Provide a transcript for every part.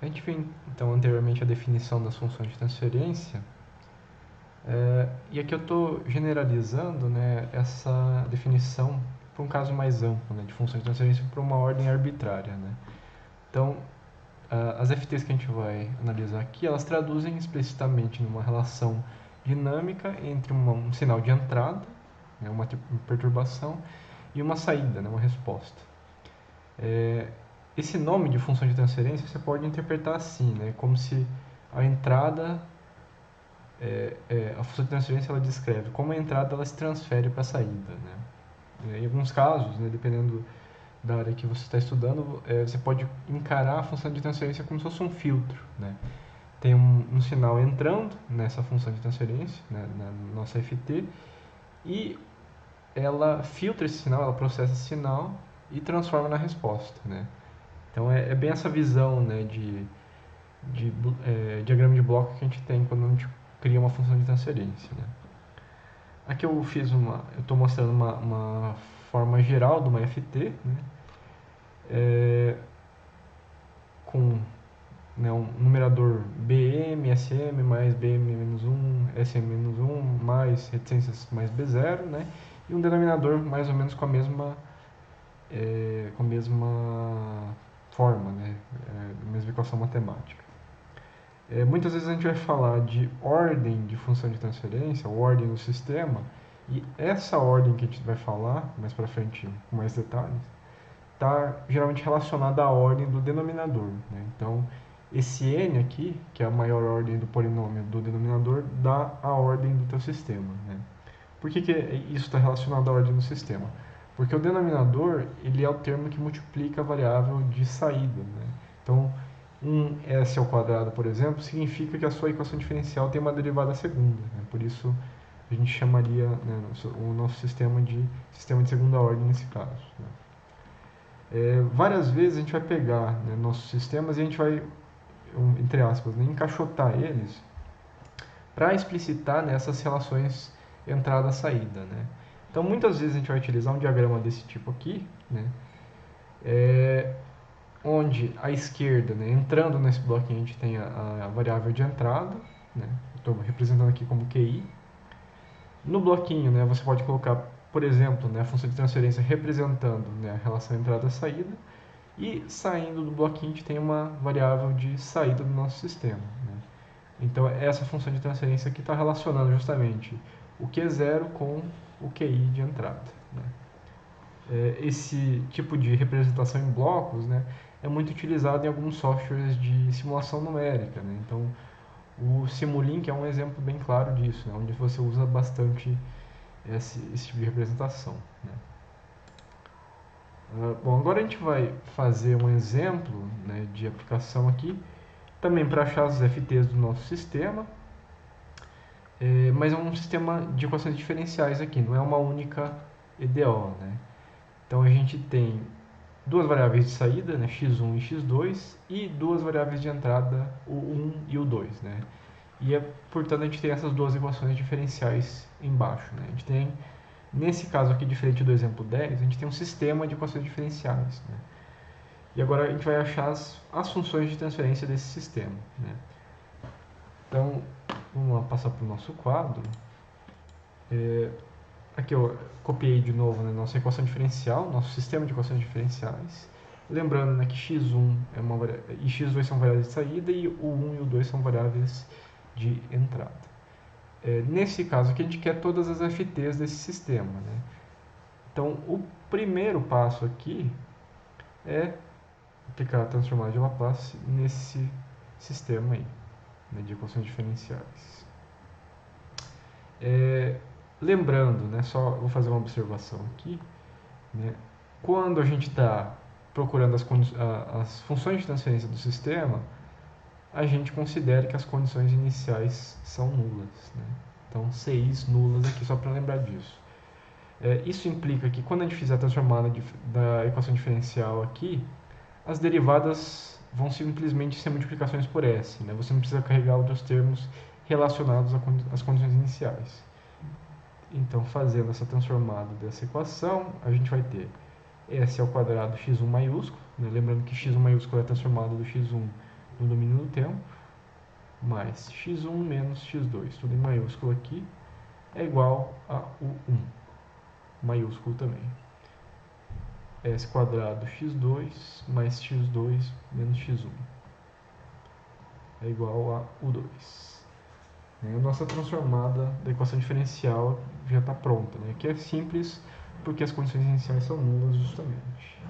A gente viu então anteriormente a definição das funções de transferência, e aqui eu estou generalizando, né, essa definição para um caso mais amplo, né, de função de transferência para uma ordem arbitrária, né. Então, as FTs que a gente vai analisar aqui, elas traduzem explicitamente numa relação dinâmica entre um sinal de entrada, né, uma perturbação, e uma saída, né, uma resposta. Esse nome de função de transferência você pode interpretar assim, né, como se a entrada, a função de transferência ela descreve como a entrada ela se transfere para a saída, né. Em alguns casos, né, dependendo da área que você está estudando, você pode encarar a função de transferência como se fosse um filtro, né. Tem um sinal entrando nessa função de transferência, né, na nossa FT, e ela filtra esse sinal, ela processa esse sinal e transforma na resposta, né. Então é bem essa visão, né, de diagrama de bloco que a gente tem quando a gente cria uma função de transferência, né. Aqui eu estou mostrando uma forma geral de uma FT, né, com, né, um numerador BM, SM mais BM-1, SM-1 mais reticências mais B0, né, e um denominador mais ou menos com a mesma forma, né, mesma equação matemática. Muitas vezes a gente vai falar de ordem de função de transferência, ou ordem do sistema, e essa ordem que a gente vai falar mais para frente com mais detalhes, está geralmente relacionada à ordem do denominador, né? Então, esse n aqui, que é a maior ordem do polinômio do denominador, dá a ordem do teu sistema, né? Por que isso está relacionado à ordem do sistema? Porque o denominador ele é o termo que multiplica a variável de saída, né? Então, um s ao quadrado, por exemplo, significa que a sua equação diferencial tem uma derivada segunda, né? Por isso, a gente chamaria, né, o nosso sistema de segunda ordem nesse caso, né? Várias vezes a gente vai pegar, né, nossos sistemas e a gente vai, entre aspas, né, encaixotar eles para explicitar nessas relações entrada-saída, né? Então, muitas vezes a gente vai utilizar um diagrama desse tipo aqui, né, onde à esquerda, né, entrando nesse bloquinho, a gente tem a variável de entrada, né, estou representando aqui como QI. No bloquinho, né, você pode colocar, por exemplo, né, a função de transferência representando, né, a relação entrada-saída, e saindo do bloquinho a gente tem uma variável de saída do nosso sistema, né? Então essa função de transferência aqui está relacionando justamente o Q0 com o QI de entrada, né? Esse tipo de representação em blocos, né, é muito utilizado em alguns softwares de simulação numérica, né? Então o Simulink é um exemplo bem claro disso, né, onde você usa bastante esse tipo de representação, né? Bom, agora a gente vai fazer um exemplo, né, de aplicação aqui, também para achar as FTs do nosso sistema, mas é um sistema de equações diferenciais aqui, não é uma única EDO, né? Então a gente tem duas variáveis de saída, né, x1 e x2, e duas variáveis de entrada, o 1 e o 2, né? E, portanto, a gente tem essas duas equações diferenciais embaixo, né? A gente tem, nesse caso aqui, diferente do exemplo 10, a gente tem um sistema de equações diferenciais, né? E agora a gente vai achar as funções de transferência desse sistema, né? Então, vamos lá passar para o nosso quadro. Aqui eu copiei de novo, né, nossa equação diferencial, nosso sistema de equações diferenciais. Lembrando, né, que x1 e x2 são variáveis de saída e o 1 e o 2 são variáveis de entrada. Nesse caso aqui a gente quer todas as FTs desse sistema, né? Então o primeiro passo aqui é aplicar a transformada de Laplace nesse sistema aí, né, de equações diferenciais. Lembrando, né, só vou fazer uma observação aqui, né, quando a gente está procurando as funções de transferência do sistema, a gente considera que as condições iniciais são nulas, né? Então, CIs nulas aqui, só para lembrar disso. Isso implica que quando a gente fizer a transformada da equação diferencial aqui, as derivadas vão simplesmente ser multiplicações por S, né? Você não precisa carregar outros termos relacionados às condições iniciais. Então, fazendo essa transformada dessa equação, a gente vai ter S ao quadrado x1 maiúsculo, né? Lembrando que x1 maiúsculo é a transformada do x1 no domínio do tempo, mais x1 menos x2, tudo em maiúsculo aqui, é igual a U1, maiúsculo também. S quadrado x2 mais x2 menos x1 é igual a U2. A nossa transformada da equação diferencial já está pronta. Aqui é simples porque as condições iniciais são nulas justamente.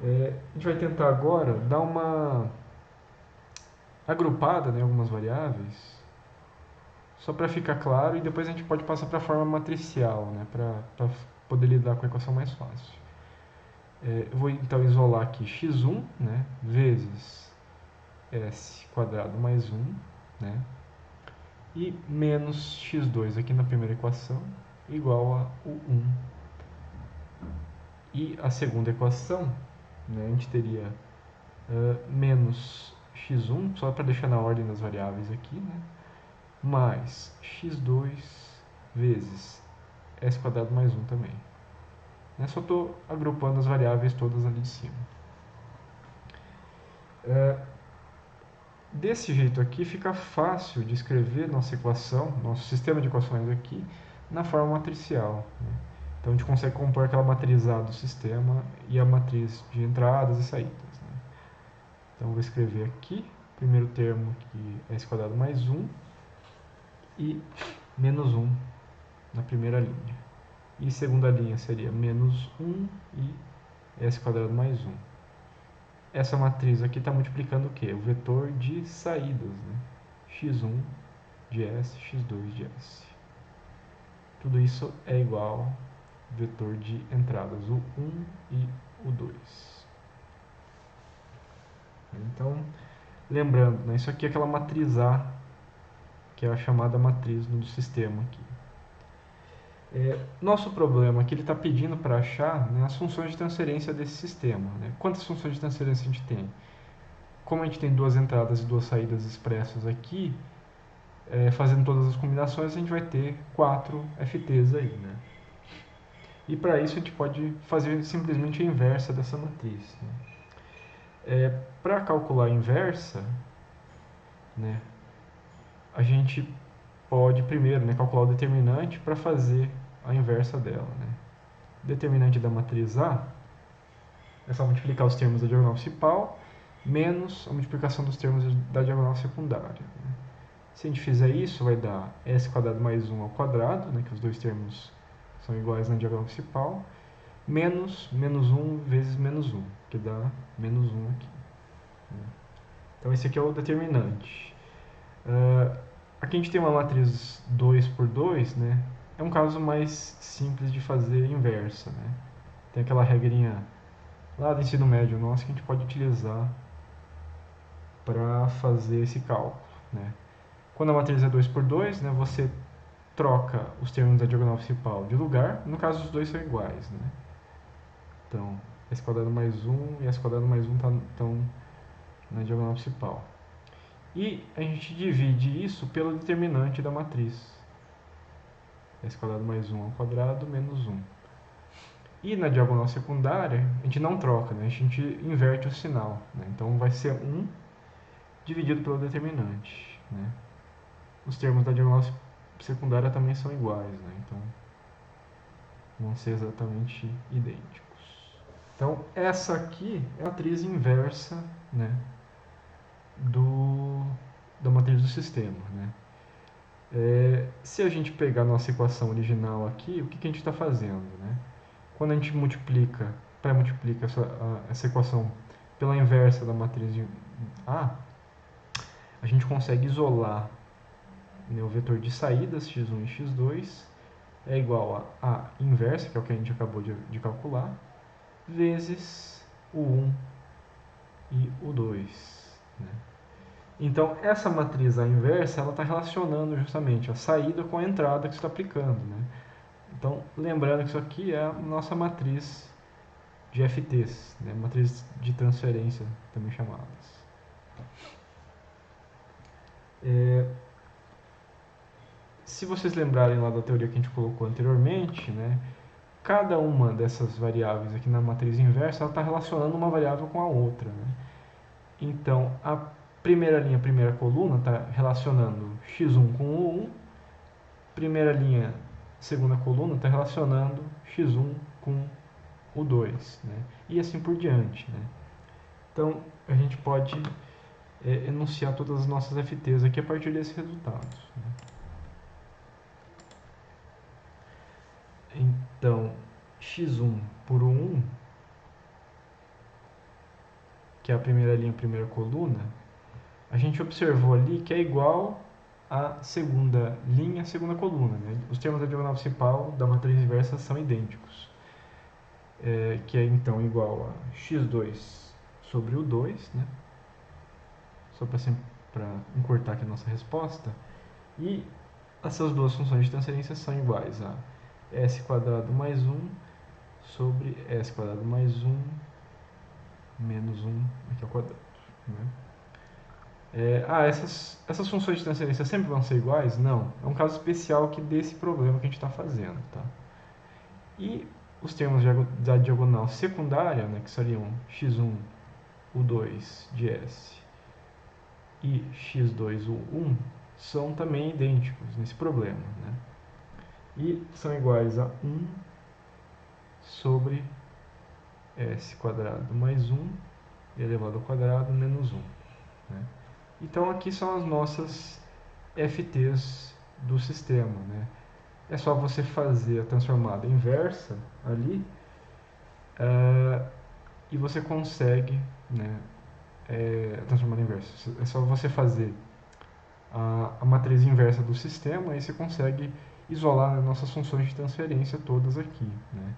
A gente vai tentar agora dar uma agrupada em algumas variáveis, só para ficar claro, e depois a gente pode passar para a forma matricial, para poder lidar com a equação mais fácil. Eu vou então isolar aqui x1, vezes s quadrado mais 1, e menos x2 aqui na primeira equação, igual a U1. E a segunda equação, a gente teria menos x1, só para deixar na ordem das variáveis aqui, mais x2 vezes s quadrado mais 1 também. Só estou agrupando as variáveis todas ali de cima. Desse jeito aqui fica fácil de escrever nossa equação, nosso sistema de equações aqui, na forma matricial. Então a gente consegue compor aquela matriz A do sistema e a matriz de entradas e saídas. Então eu vou escrever aqui, primeiro termo aqui é s quadrado mais 1 e menos 1 na primeira linha. E segunda linha seria menos 1 e s quadrado mais 1. Essa matriz aqui está multiplicando o quê? O vetor de saídas, x1 de s, x2 de s. Tudo isso é igual ao vetor de entradas, o 1 e o 2. Então, lembrando, isso aqui é aquela matriz A, que é a chamada matriz do sistema aqui. Nosso problema aqui, ele está pedindo para achar as funções de transferência desse sistema. Quantas funções de transferência a gente tem? Como a gente tem duas entradas e duas saídas expressas aqui, fazendo todas as combinações, a gente vai ter 4 FTs aí. E para isso a gente pode fazer simplesmente a inversa dessa matriz. Para calcular a inversa, a gente pode primeiro calcular o determinante para fazer a inversa dela. Determinante da matriz A é só multiplicar os termos da diagonal principal menos a multiplicação dos termos da diagonal secundária. Se a gente fizer isso, vai dar s quadrado mais 1 ao quadrado, que os dois termos são iguais na diagonal principal, menos 1 vezes menos 1, que dá menos 1 aqui. Então esse aqui é o determinante. Aqui a gente tem uma matriz 2 por 2, é um caso mais simples de fazer inversa. Tem aquela regrinha lá do ensino médio nosso que a gente pode utilizar para fazer esse cálculo. Quando a matriz é 2 por 2, você troca os termos da diagonal principal de lugar, no caso os dois são iguais. Então, s quadrado mais 1 e s quadrado mais 1 estão na diagonal principal. E a gente divide isso pelo determinante da matriz. S quadrado mais 1 ao quadrado menos 1. E na diagonal secundária, a gente não troca, a gente inverte o sinal. Então vai ser 1 dividido pelo determinante. Os termos da diagonal secundária também são iguais, então vão ser exatamente idênticos. Então essa aqui é a matriz inversa da matriz do sistema. Se a gente pegar a nossa equação original aqui, o que a gente está fazendo? Quando a gente pré-multiplica essa equação pela inversa da matriz A, a gente consegue isolar o vetor de saídas, x1 e x2, é igual a A inversa, que é o que a gente acabou de calcular, vezes o 1 e o 2. Então, essa matriz A inversa, ela está relacionando justamente a saída com a entrada que você está aplicando. Então, lembrando que isso aqui é a nossa matriz de FTs, matriz de transferência, também chamadas. Se vocês lembrarem lá da teoria que a gente colocou anteriormente, cada uma dessas variáveis aqui na matriz inversa está relacionando uma variável com a outra. Então, a primeira linha, primeira coluna está relacionando x1 com o 1, primeira linha, segunda coluna está relacionando x1 com o 2, né? E assim por diante, né? Então, a gente pode enunciar todas as nossas FTs aqui a partir desses resultados, né? Então, x1 por 1, que é a primeira linha, primeira coluna, a gente observou ali que é igual à segunda linha, segunda coluna, né? Os termos da diagonal principal da matriz inversa são idênticos, que é então igual a x2 sobre o 2, né? Só para encurtar aqui a nossa resposta. E essas duas funções de transferência são iguais a s quadrado mais 1 sobre s quadrado mais 1 menos 1 aqui ao quadrado, né? Essas funções de transferência sempre vão ser iguais? Não. É um caso especial aqui desse problema que a gente está fazendo, tá? E os termos da diagonal secundária, né, que seriam x1, u2 de s e x2, u1, são também idênticos nesse problema, né? E são iguais a 1 sobre s quadrado mais 1 elevado ao quadrado menos 1, né? Então aqui são as nossas FTs do sistema, né? É só você fazer a transformada inversa ali e você consegue, né, a transformada inversa. É só você fazer a matriz inversa do sistema e você consegue isolar as nossas funções de transferência todas aqui, né?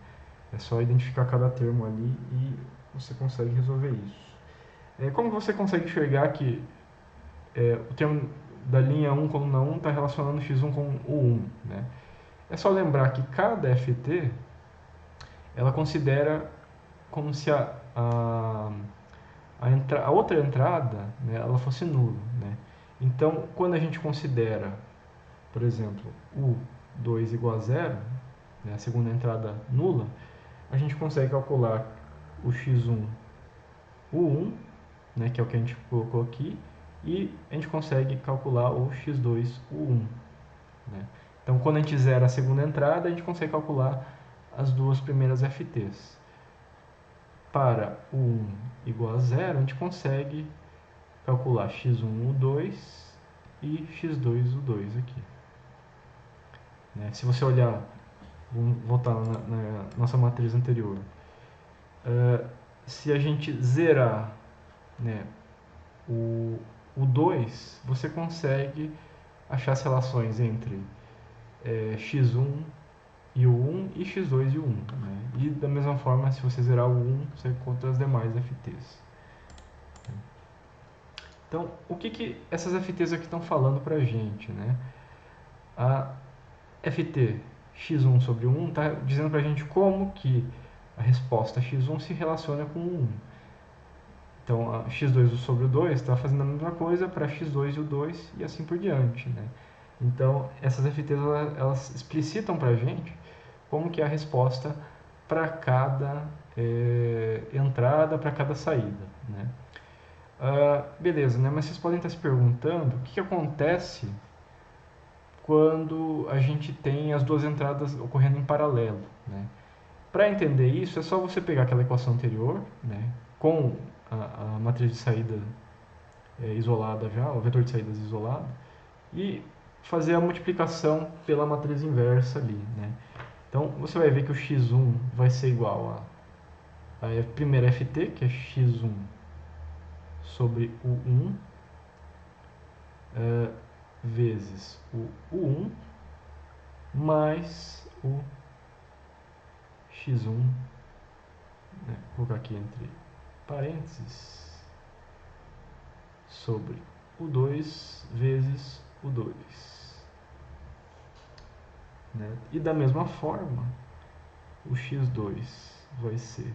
É só identificar cada termo ali e você consegue resolver isso. Como você consegue enxergar que o termo da linha 1 coluna 1 está relacionando x1 com o 1, né? É só lembrar que cada FT ela considera como se a outra entrada, né, ela fosse nula, né? Então, quando a gente considera, por exemplo, u2 igual a zero, né, a segunda entrada nula, a gente consegue calcular o x1, u1, né, que é o que a gente colocou aqui, e a gente consegue calcular o x2, u1, né? Então, quando a gente zera a segunda entrada, a gente consegue calcular as duas primeiras FTs. Para o 1 igual a zero, a gente consegue calcular x1, u2 e x2, u2 aqui, né? Se você olhar, vamos voltar na nossa matriz anterior, se a gente zerar, né, o 2, você consegue achar as relações entre x1 e o 1 e x2 e o 1, né? E da mesma forma, se você zerar o 1, você encontra as demais FTs. Então, o que essas FTs aqui estão falando para a gente, né? A FT x1 sobre 1 está dizendo para a gente como que a resposta x1 se relaciona com o 1. Então, a x2 sobre o 2 está fazendo a mesma coisa para x2 e o 2 e assim por diante, né? Então, essas FTs elas explicitam para a gente como que é a resposta para cada entrada, para cada saída, né? Beleza, né? Mas vocês podem estar se perguntando o que acontece quando a gente tem as duas entradas ocorrendo em paralelo, né? Para entender isso, é só você pegar aquela equação anterior, né, com a matriz de saída isolada já, o vetor de saídas isolado, e fazer a multiplicação pela matriz inversa ali, né? Então, você vai ver que o x1 vai ser igual a primeira FT, que é x1 sobre o 1, vezes o u1, mais o x1, né, vou colocar aqui entre parênteses, sobre o 2 vezes o 2. Né? E da mesma forma, o x2 vai ser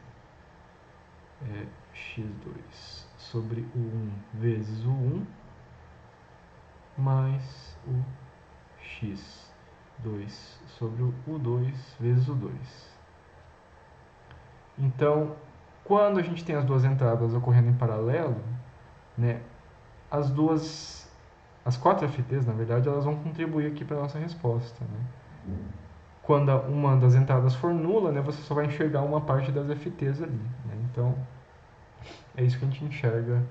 x2 sobre o 1 vezes o 1, mais o x2 sobre o u2 vezes o 2. Então, quando a gente tem as duas entradas ocorrendo em paralelo, né, as 4 FTs, na verdade, elas vão contribuir aqui para a nossa resposta, né? Quando uma das entradas for nula, né, você só vai enxergar uma parte das FTs ali, né? Então, é isso que a gente enxerga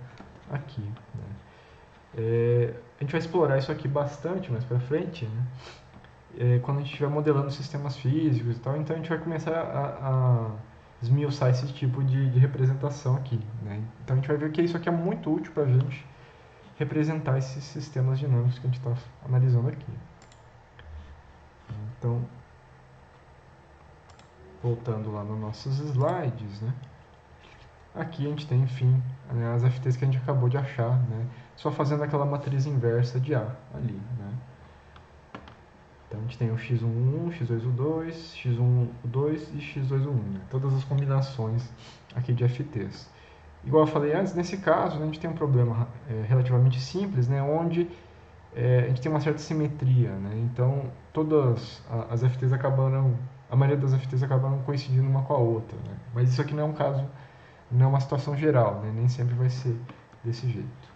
aqui, né? A gente vai explorar isso aqui bastante mais para frente, né? Quando a gente estiver modelando sistemas físicos e tal, então a gente vai começar a esmiuçar esse tipo de representação aqui, né? Então a gente vai ver que isso aqui é muito útil para a gente representar esses sistemas dinâmicos que a gente está analisando aqui. Então, voltando lá nos nossos slides, né? Aqui a gente tem, enfim, as FTs que a gente acabou de achar, né? Só fazendo aquela matriz inversa de A ali, né? Então a gente tem o x1, x2u2, x1u2 e x2u1, né? Todas as combinações aqui de FTs. Igual eu falei antes, nesse caso, né, a gente tem um problema relativamente simples, né? Onde a gente tem uma certa simetria, né? Então todas as FTs acabaram, a maioria das FTs acabaram coincidindo uma com a outra, né? Mas isso aqui não é um caso, não é uma situação geral, né? Nem sempre vai ser desse jeito.